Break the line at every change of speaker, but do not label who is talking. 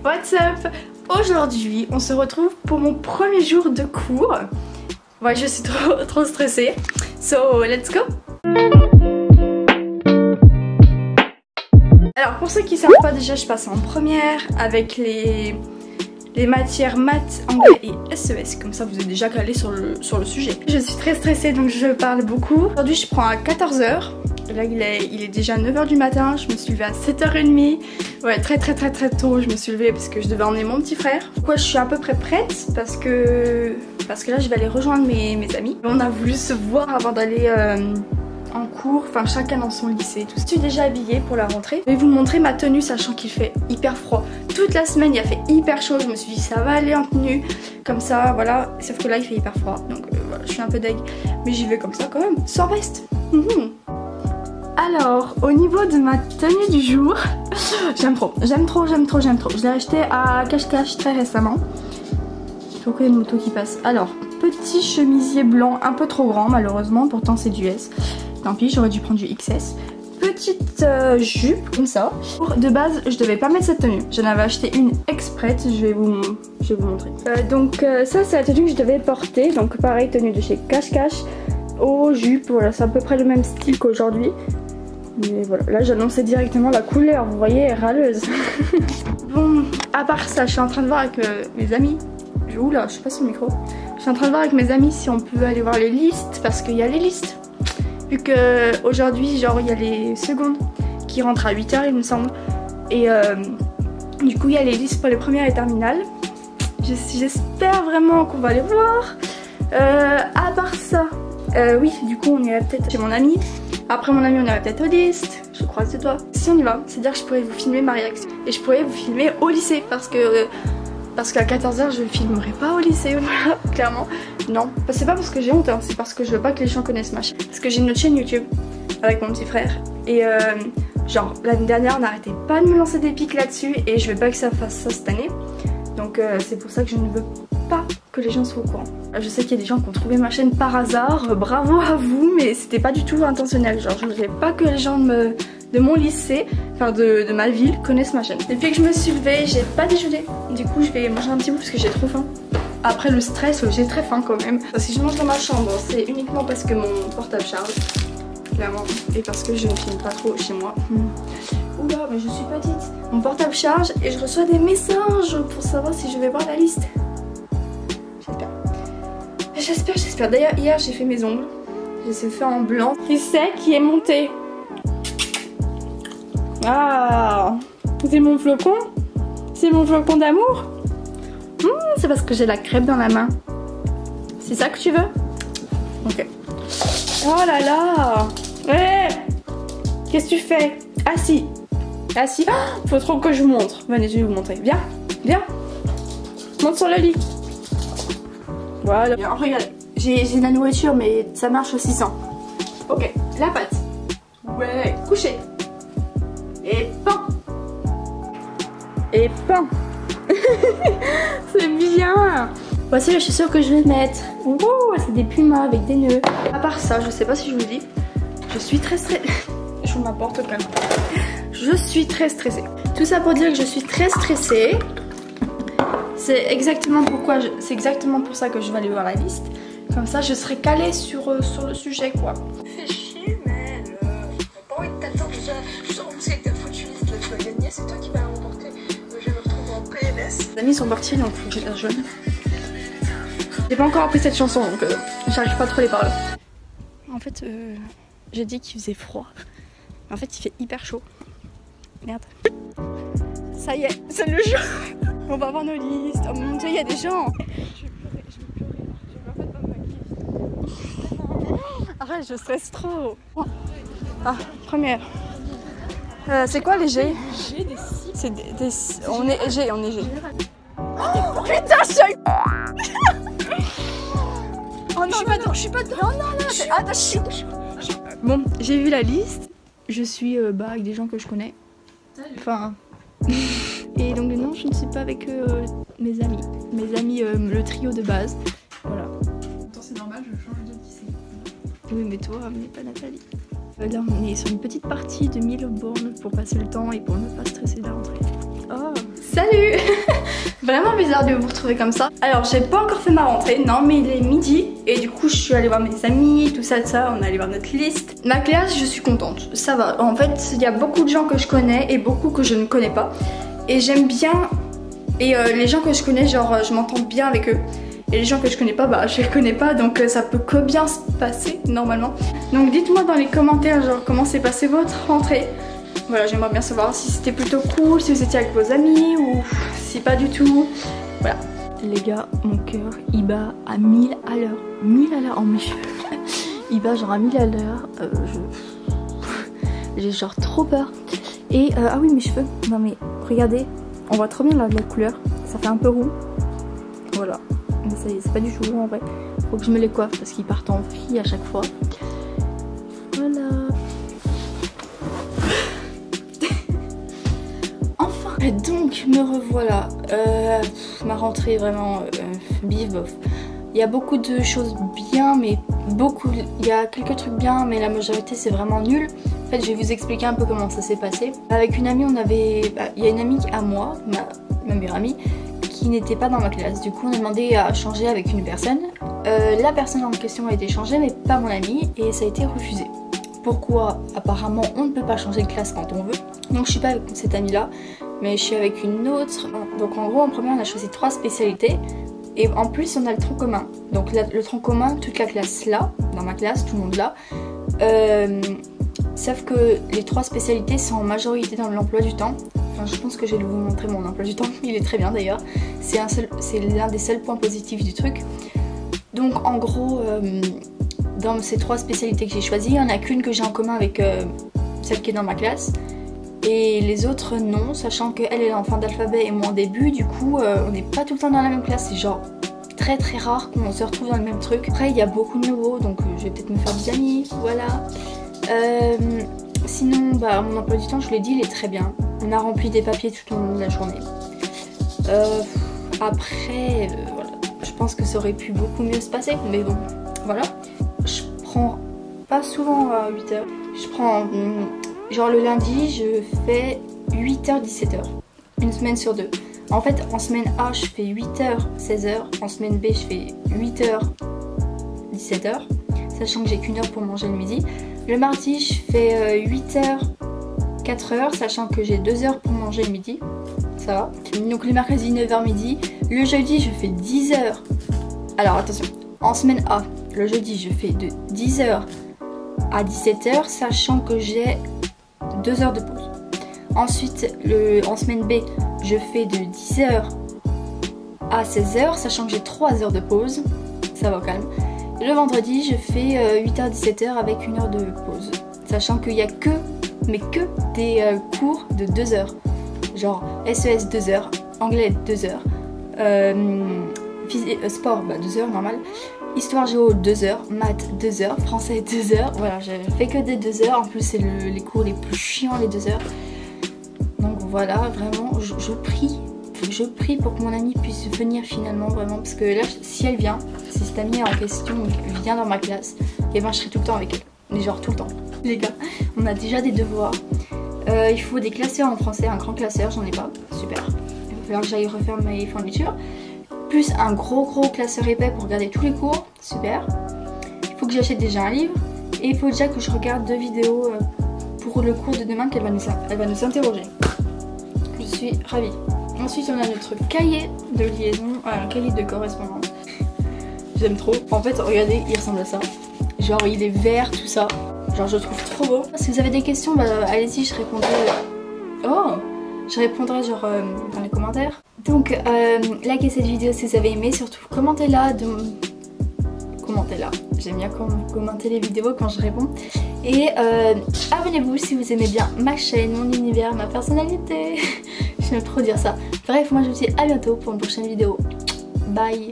What's up? Aujourd'hui, on se retrouve pour mon premier jour de cours. Ouais, je suis trop stressée. So, let's go! Alors, pour ceux qui ne savent pas, déjà, je passe en première avec les matières maths, anglais et SES. Comme ça, vous êtes déjà calé sur le sujet. Je suis très stressée, donc je parle beaucoup. Aujourd'hui, je prends à 14 h. Là, il est déjà 9 h du matin. Je me suis levée à 7 h 30. Ouais, très tôt, je me suis levée parce que je devais emmener mon petit frère. Pourquoi je suis à peu près prête? Parce que là, je vais aller rejoindre mes amis. On a voulu se voir avant d'aller en cours, enfin chacun dans son lycée. Je suis déjà habillée pour la rentrée. Je vais vous montrer ma tenue, sachant qu'il fait hyper froid. Toute la semaine, il a fait hyper chaud. Je me suis dit, ça va aller en tenue. Comme ça, voilà. Sauf que là, il fait hyper froid. Donc voilà, je suis un peu deg. Mais j'y vais comme ça quand même, sans veste. Alors, au niveau de ma tenue du jour, j'aime trop. Je l'ai acheté à cache-cache très récemment. Je vois qu'il y a une moto qui passe. Alors, petit chemisier blanc, un peu trop grand malheureusement, pourtant c'est du S. Tant pis, j'aurais dû prendre du XS. Petite jupe, comme ça. De base, je devais pas mettre cette tenue. J'en avais acheté une exprès, je vais vous montrer. Ça, c'est la tenue que je devais porter. Donc pareil, tenue de chez cache-cache. Aux jupes, voilà, c'est à peu près le même style qu'aujourd'hui. Mais voilà, là j'annonçais directement la couleur, vous voyez, elle est râleuse. Bon, à part ça, je suis en train de voir avec mes amis. Oula, je suis pas sur le micro. Je suis en train de voir avec mes amis si on peut aller voir les listes, parce qu'il y a les listes. Vu que aujourd'hui, genre, il y a les secondes qui rentrent à 8 h, il me semble. Et du coup, il y a les listes pour les premières et terminales. J'espère vraiment qu'on va les voir. À part ça, oui, du coup, on irait peut-être chez mon ami. Après mon ami, on irait peut-être aux listes. Je croise les doigts. Si on y va, c'est-à-dire que je pourrais vous filmer ma réaction. Et je pourrais vous filmer au lycée, parce qu'à 14 h, je ne filmerai pas au lycée, voilà, clairement. Non, c'est pas parce que j'ai honte, hein, c'est parce que je veux pas que les gens connaissent ma chaîne. Parce que j'ai une autre chaîne YouTube avec mon petit frère. Et genre, l'année dernière, on n'arrêtait pas de me lancer des pics là-dessus. Et je veux pas que ça fasse ça cette année. Donc c'est pour ça que je ne veux pas que les gens soient au courant. Je sais qu'il y a des gens qui ont trouvé ma chaîne par hasard. Bravo à vous, mais c'était pas du tout intentionnel. Genre, je voulais pas que les gens de mon lycée, enfin de ma ville, connaissent ma chaîne. Depuis que je me suis levée, j'ai pas déjeuné. Du coup, je vais manger un petit bout parce que j'ai trop faim. Après le stress, j'ai très faim quand même. Si je mange dans ma chambre, c'est uniquement parce que mon portable charge, clairement, et parce que je ne filme pas trop chez moi. Oula, mais je suis petite. Mon portable charge et je reçois des messages pour savoir si je vais voir la liste. J'espère. D'ailleurs, hier, j'ai fait mes ongles. Je les ai fait en blanc. Qui c'est qui est monté? Ah, c'est mon flocon? C'est mon flocon d'amour? C'est parce que j'ai la crêpe dans la main. C'est ça que tu veux? Ok. Oh là là! Ouais! Qu'est-ce que tu fais? Assis. Assis. Oh, faut trop que je vous montre. Venez, je vais vous montrer. Viens. Monte sur le lit. Voilà. Alors, regarde. J'ai de la nourriture, mais ça marche aussi sans. Ok. La patte. Ouais. Couché. Et pain. C'est bien. Voici les chaussures que je vais mettre. Oh, c'est des pumas avec des nœuds. À part ça, je sais pas si je vous dis, je suis très stressée. Je vous m'apporte quand même. Je suis très stressée. Tout ça pour dire que je suis très stressée. C'est exactement pour ça que je vais aller voir la liste. Comme ça, je serai calée sur le sujet, quoi.
Fais chier, mais j'ai pas envie de t'attendre. Je sens que c'est ta foutue liste, là, tu vas gagner, c'est toi qui vas la remporter. Je vais me retrouver en PLS.
Les amis sont partis, donc faut que je les rejoigne. J'ai pas encore appris cette chanson, donc j'arrive pas trop les paroles. En fait, j'ai dit qu'il faisait froid. En fait, il fait hyper chaud. Merde. Ça y est, c'est le jeu. On va voir nos listes. Oh mon dieu, il y a des gens. Je vais pleurer. Je vais en fait pas me maquiller. Arrête, je stresse trop. Ah, première. C'est quoi les G?
J'ai des six.
C'est des... On est G. Oh, putain, je suis... Oh non, je suis pas dedans. Non. Attends, bon, j'ai vu la liste. Je suis avec des gens que je connais. Enfin... Et donc non, je ne suis pas avec mes amis. Mes amis, le trio de base. Voilà.
Attends, c'est normal, je change de lycée.
Oui, mais toi, mais pas Nathalie. Là, on est sur une petite partie de 1000 bornes pour passer le temps et pour ne pas stresser de la rentrée. Oh, salut! vraiment bizarre de vous retrouver comme ça. Alors j'ai pas encore fait ma rentrée, non mais il est midi et du coup je suis allée voir mes amis, tout ça, on est allé voir notre liste. Ma classe, je suis contente, ça va. En fait il y a beaucoup de gens que je connais et beaucoup que je ne connais pas. Et j'aime bien, et les gens que je connais, genre je m'entends bien avec eux. Et les gens que je connais pas, bah je les connais pas, donc ça peut que bien se passer normalement. Donc dites-moi dans les commentaires genre comment s'est passée votre rentrée. Voilà, j'aimerais bien savoir si c'était plutôt cool, si vous étiez avec vos amis ou si pas du tout. Voilà. Les gars, mon cœur il bat à 1000 à l'heure. 1000 à l'heure en mes cheveux. Il bat genre à 1000 à l'heure. J'ai genre trop peur. Et ah oui, mes cheveux. Non mais regardez, on voit trop bien la couleur. Ça fait un peu roux. Voilà. Mais ça y est, c'est pas du tout roux en vrai. Faut que je me les coiffe parce qu'ils partent en vrille à chaque fois. Voilà. Enfin. Donc me revoilà. Ma rentrée vraiment bif bof. Il y a beaucoup de choses bien, mais beaucoup. Il y a quelques trucs bien, mais la majorité c'est vraiment nul. En fait, je vais vous expliquer un peu comment ça s'est passé. Avec une amie, on avait. Il y a une amie à moi, ma meilleure amie, qui n'était pas dans ma classe. Du coup, on a demandé à changer avec une personne. La personne en question a été changée, mais pas mon amie, et ça a été refusé. Pourquoi? Apparemment, on ne peut pas changer de classe quand on veut. Donc, je suis pas avec cette amie-là, mais je suis avec une autre. Donc, en gros, en premier, on a choisi 3 spécialités. Et en plus, on a le tronc commun. Donc, le tronc commun, toute la classe là, dans ma classe, tout le monde là. Sauf que les 3 spécialités sont en majorité dans l'emploi du temps. Enfin, je pense que je vais vous montrer mon emploi du temps. Il est très bien d'ailleurs. C'est l'un des seuls points positifs du truc. Donc, en gros, dans ces 3 spécialités que j'ai choisies, il n'y en a qu'une que j'ai en commun avec celle qui est dans ma classe. Et les autres non, sachant qu'elle est en fin d'alphabet et moi en début, du coup on n'est pas tout le temps dans la même classe, c'est genre très très rare qu'on se retrouve dans le même truc. Après il y a beaucoup de nouveaux, donc je vais peut-être me faire des amis, voilà. Sinon bah mon emploi du temps, je vous l'ai dit, il est très bien. On a rempli des papiers tout au long de la journée. Après, voilà, je pense que ça aurait pu beaucoup mieux se passer, mais bon, voilà. Je prends pas souvent à 8h, je prends... Genre le lundi, je fais 8h-17h, une semaine sur 2. En fait, en semaine A, je fais 8h-16h, en semaine B, je fais 8h-17h, sachant que j'ai qu'une heure pour manger le midi. Le mardi, je fais 8h-4h, sachant que j'ai 2 heures pour manger le midi, ça va. Donc le mercredi, 9h midi. Le jeudi, je fais 10h. Alors attention, en semaine A, le jeudi, je fais de 10h à 17h, sachant que j'ai 2 heures de pause. Ensuite, en semaine B, je fais de 10h à 16h, sachant que j'ai 3 heures de pause. Ça va quand même. Le vendredi, je fais 8h-17h avec 1 heure de pause. Sachant qu'il n'y a que des cours de 2 heures. Genre SES 2 heures, anglais 2 heures, sport 2 heures normal. Histoire géo 2 heures, maths 2 heures, français 2 heures, voilà, je fais que des 2 heures, en plus c'est les cours les plus chiants les 2 heures. Donc voilà, vraiment, je prie pour que mon amie puisse venir finalement, vraiment, parce que là, si elle vient, si cette amie en question vient dans ma classe, et ben je serai tout le temps avec elle, mais genre tout le temps. Les gars, on a déjà des devoirs, il faut des classeurs en français, un grand classeur, j'en ai pas, super. Il va falloir que j'aille refaire mes fournitures. Plus un gros classeur épais pour regarder tous les cours, super. Il faut que j'achète déjà un livre et il faut déjà que je regarde 2 vidéos pour le cours de demain qu'elle va nous interroger. Je suis ravie. Ensuite on a notre cahier de liaison, un cahier de correspondance. J'aime trop. En fait regardez, il ressemble à ça. Genre il est vert, tout ça. Genre je le trouve trop beau. Si vous avez des questions, bah, allez-y, je répondrai. Oh, je répondrai genre dans les commentaires. Donc likez cette vidéo si vous avez aimé, surtout commentez-la, j'aime bien commenter les vidéos quand je réponds. Et abonnez-vous si vous aimez bien ma chaîne, mon univers, ma personnalité. J'aime trop dire ça. Bref, moi je vous dis à bientôt pour une prochaine vidéo. Bye.